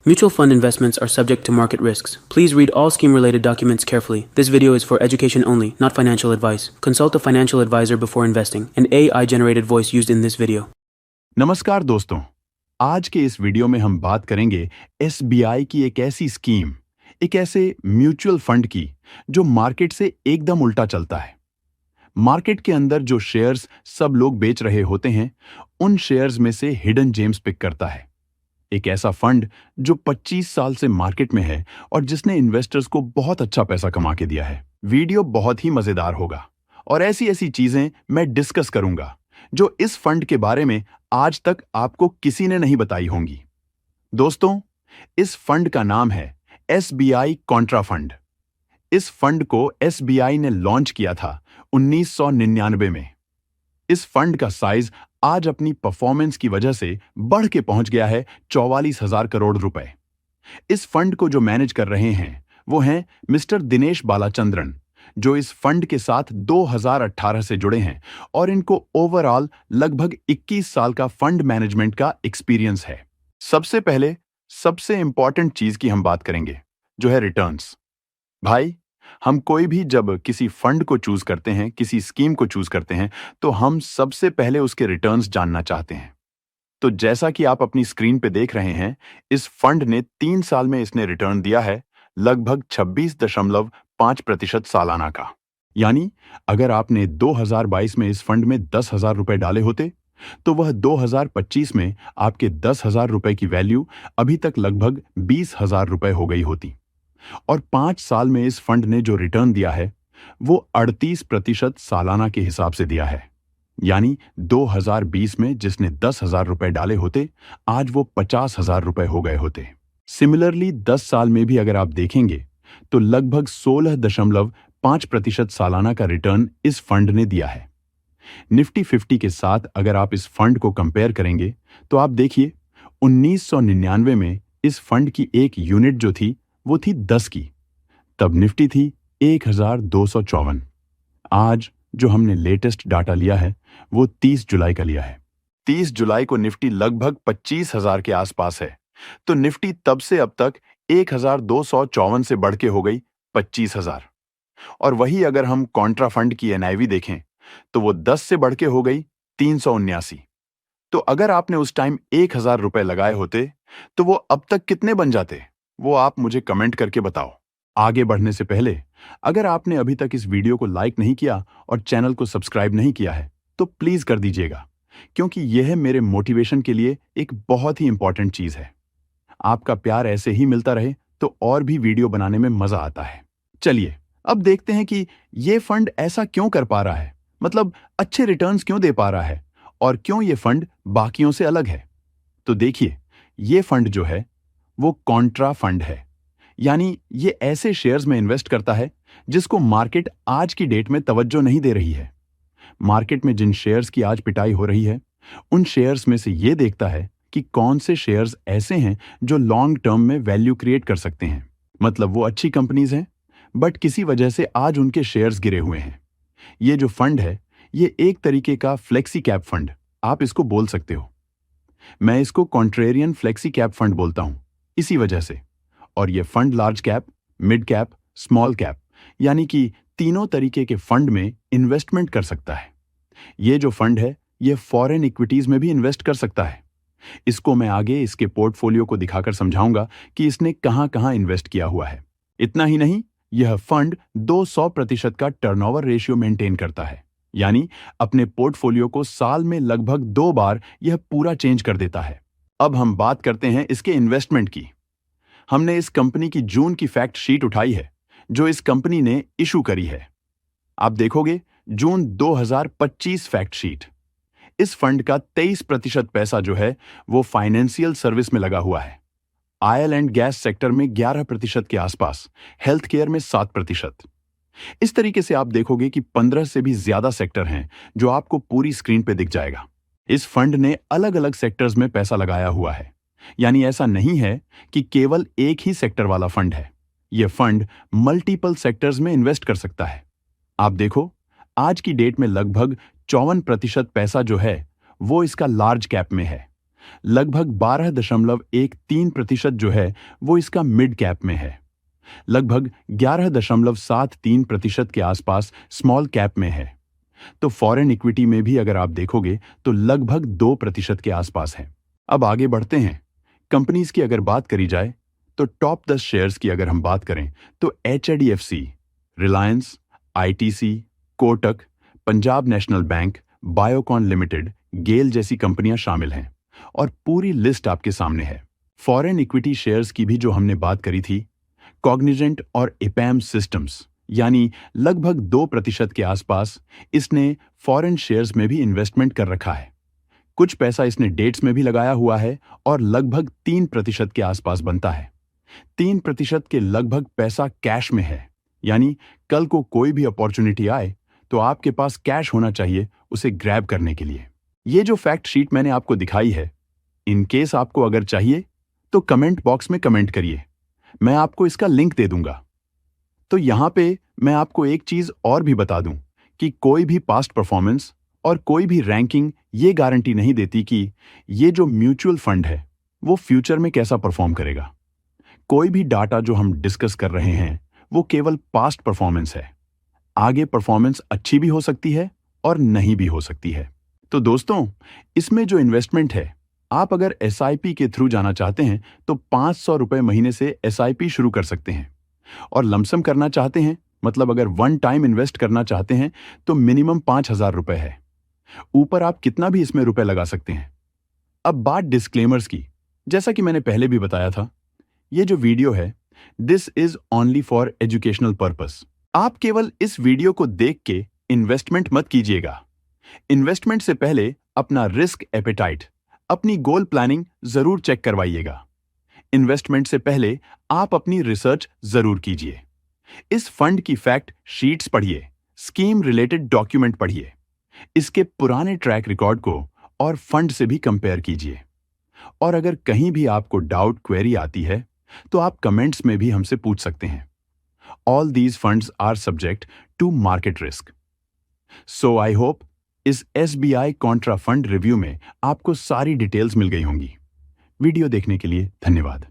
Mutual fund investments are subject to market risks. Please read all scheme-related documents carefully. This video is for education only, not financial advice. Consult a financial advisor before investing. An AI-generated voice used in this video. नमस्कार दोस्तों, आज के इस video में हम बात करेंगे SBI की एक ऐसी स्कीम, एक ऐसे म्यूचुअल फंड की जो मार्केट से एकदम उल्टा चलता है। मार्केट के अंदर जो शेयर्स सब लोग बेच रहे होते हैं, उन शेयर्स में से हिडन जेम्स पिक करता है। एक ऐसा फंड जो 25 साल से मार्केट में है और जिसने इन्वेस्टर्स को बहुत अच्छा पैसा कमा के दिया है। वीडियो बहुत ही मजेदार होगा और ऐसी ऐसी चीजें मैं डिस्कस करूंगा जो इस फंड के बारे में आज तक आपको किसी ने नहीं बताई होंगी। दोस्तों, इस फंड का नाम है एसबीआई कॉन्ट्रा फंड। इस फंड को एसबीआई ने लॉन्च किया था 1999 में। इस फंड का साइज आज अपनी परफॉर्मेंस की वजह से बढ़ के पहुंच गया है 44,000 करोड़ रुपए। इस फंड को जो मैनेज कर रहे हैं वो हैं मिस्टर दिनेश बालाचंद्रन, जो इस फंड के साथ 2018 से जुड़े हैं और इनको ओवरऑल लगभग 21 साल का फंड मैनेजमेंट का एक्सपीरियंस है। सबसे पहले सबसे इंपॉर्टेंट चीज की हम बात करेंगे, जो है रिटर्न्स। भाई, हम कोई भी जब किसी फंड को चूज करते हैं, किसी स्कीम को चूज करते हैं, तो हम सबसे पहले उसके रिटर्न्स जानना चाहते हैं। तो जैसा कि आप अपनी स्क्रीन पे देख रहे हैं, इस फंड ने 3 साल में इसने रिटर्न दिया है लगभग 26.5% सालाना का। यानी अगर आपने 2022 में इस फंड में 10,000 रुपए डाले होते, तो वह 2025 में आपके 10,000 रुपए की वैल्यू अभी तक लगभग 20,000 रुपए हो गई होती। और 5 साल में इस फंड ने जो रिटर्न दिया है वो 38% सालाना के हिसाब से दिया है। यानी 2020 में जिसने 10,000 रुपए डाले होते, आज वो 50,000 रुपए हो गए होते। सिमिलरली 10 साल में भी अगर आप देखेंगे तो लगभग 16.5% सालाना का रिटर्न इस फंड ने दिया है। निफ्टी 50 के साथ अगर आप इस फंड को कंपेयर करेंगे तो आप देखिए 1999 में इस फंड की एक यूनिट जो थी वो थी 10 की। तब निफ्टी थी 1,254। आज जो हमने लेटेस्ट डाटा लिया है वो 30 जुलाई का लिया है। 30 जुलाई को निफ्टी लगभग 25,000 के आसपास है। तो निफ्टी तब से अब तक 1,254 से बढ़ के हो गई 25,000। और वही अगर हम कॉन्ट्रा फंड की एनआईवी देखें तो वो 10 से बढ़ के हो गई 379। तो अगर आपने उस टाइम 1,000 रुपए लगाए होते तो वो अब तक कितने बन जाते, वो आप मुझे कमेंट करके बताओ। आगे बढ़ने से पहले अगर आपने अभी तक इस वीडियो को लाइक नहीं किया और चैनल को सब्सक्राइब नहीं किया है तो प्लीज कर दीजिएगा, क्योंकि यह मेरे मोटिवेशन के लिए एक बहुत ही इंपॉर्टेंट चीज है। आपका प्यार ऐसे ही मिलता रहे तो और भी वीडियो बनाने में मजा आता है। चलिए अब देखते हैं कि यह फंड ऐसा क्यों कर पा रहा है, मतलब अच्छे रिटर्न्स क्यों दे पा रहा है और क्यों यह फंड बाकियों से अलग है। तो देखिए, यह फंड जो है वो कॉन्ट्रा फंड है। यानी ये ऐसे शेयर्स में इन्वेस्ट करता है जिसको मार्केट आज की डेट में तवज्जो नहीं दे रही है। मार्केट में जिन शेयर्स की आज पिटाई हो रही है, उन शेयर्स में से ये देखता है कि कौन से शेयर्स ऐसे हैं जो लॉन्ग टर्म में वैल्यू क्रिएट कर सकते हैं। मतलब वो अच्छी कंपनीज हैं, बट किसी वजह से आज उनके शेयर्स गिरे हुए हैं। ये जो फंड है, ये एक तरीके का फ्लेक्सी कैप फंड आप इसको बोल सकते हो। मैं इसको कॉन्ट्रेरियन फ्लेक्सी कैप फंड बोलता हूं इसी वजह से। और ये fund large cap, mid cap, small cap यानी कि तीनों तरीके के फंड में इन्वेस्टमेंट कर सकता है। ये जो फंड है ये फॉरेन इक्विटीज में भी इन्वेस्ट कर सकता है। इसको मैं आगे इसके पोर्टफोलियो को दिखाकर समझाऊंगा कि इसने कहां कहां इन्वेस्ट किया हुआ है। इतना ही नहीं, यह फंड 200% का टर्नओवर रेशियो मेंटेन करता है। यानी अपने पोर्टफोलियो को साल में लगभग 2 बार यह पूरा चेंज कर देता है। अब हम बात करते हैं इसके इन्वेस्टमेंट की। हमने इस कंपनी की जून की फैक्ट शीट उठाई है जो इस कंपनी ने इशू करी है। आप देखोगे जून 2025 फैक्ट शीट। इस फंड का 23% पैसा जो है वो फाइनेंशियल सर्विस में लगा हुआ है। ऑयल एंड गैस सेक्टर में 11% के आसपास, हेल्थ केयर में 7%। इस तरीके से आप देखोगे कि 15 से भी ज्यादा सेक्टर हैं जो आपको पूरी स्क्रीन पे दिख जाएगा। इस फंड ने अलग अलग सेक्टर्स में पैसा लगाया हुआ है। यानी ऐसा नहीं है कि केवल एक ही सेक्टर वाला फंड है। यह फंड मल्टीपल सेक्टर्स में इन्वेस्ट कर सकता है। आप देखो, आज की डेट में लगभग 54% पैसा जो है वो इसका लार्ज कैप में है। लगभग 12.13% जो है वो इसका मिड कैप में है। लगभग 11.73% के आसपास स्मॉल कैप में है। तो फॉरेन इक्विटी में भी अगर आप देखोगे तो लगभग 2% के आसपास है। अब आगे बढ़ते हैं। कंपनीज की अगर बात करी जाए तो टॉप 10 शेयर्स की अगर हम बात करें तो HDFC, Reliance, ITC, Kotak, Punjab national bank, Biocon limited, GAIL जैसी कंपनियां शामिल हैं और पूरी लिस्ट आपके सामने है। फॉरेन इक्विटी शेयर्स की भी जो हमने बात करी थी, कॉग्निजेंट और EPAM सिस्टम्स यानी लगभग 2% के आसपास इसने फॉरेन शेयर्स में भी इन्वेस्टमेंट कर रखा है। कुछ पैसा इसने डेट्स में भी लगाया हुआ है और लगभग 3% के आसपास बनता है। 3% के लगभग पैसा कैश में है, यानी कल को कोई भी अपॉर्चुनिटी आए तो आपके पास कैश होना चाहिए उसे ग्रैब करने के लिए। ये जो फैक्ट शीट मैंने आपको दिखाई है, इन केस आपको अगर चाहिए तो कमेंट बॉक्स में कमेंट करिए, मैं आपको इसका लिंक दे दूंगा। तो यहां पे मैं आपको एक चीज और भी बता दूं कि कोई भी पास्ट परफॉर्मेंस और कोई भी रैंकिंग ये गारंटी नहीं देती कि ये जो म्यूचुअल फंड है वो फ्यूचर में कैसा परफॉर्म करेगा। कोई भी डाटा जो हम डिस्कस कर रहे हैं वो केवल पास्ट परफॉर्मेंस है। आगे परफॉर्मेंस अच्छी भी हो सकती है और नहीं भी हो सकती है। तो दोस्तों, इसमें जो इन्वेस्टमेंट है, आप अगर SIP के थ्रू जाना चाहते हैं तो 500 रुपए महीने से SIP शुरू कर सकते हैं और लमसम करना चाहते हैं, मतलब अगर वन टाइम इन्वेस्ट करना चाहते हैं तो मिनिमम 5,000 रुपए है। ऊपर आप कितना भी इसमें रुपए लगा सकते हैं। अब बात डिस्क्लेमर्स की। जैसा कि मैंने पहले भी बताया था, ये जो वीडियो है this is only for educational purpose. आप केवल इस वीडियो को देख के इन्वेस्टमेंट मत कीजिएगा। इन्वेस्टमेंट से पहले अपना रिस्क एपेटाइट, अपनी गोल प्लानिंग जरूर चेक करवाइएगा। इन्वेस्टमेंट से पहले आप अपनी रिसर्च जरूर कीजिए। इस फंड की फैक्ट शीट्स पढ़िए, स्कीम रिलेटेड डॉक्यूमेंट पढ़िए, इसके पुराने ट्रैक रिकॉर्ड को और फंड से भी कंपेयर कीजिए। और अगर कहीं भी आपको डाउट क्वेरी आती है तो आप कमेंट्स में भी हमसे पूछ सकते हैं। All these funds are subject to market risk. So I hope इस SBI कॉन्ट्रा फंड रिव्यू में आपको सारी डिटेल्स मिल गई होंगी। वीडियो देखने के लिए धन्यवाद।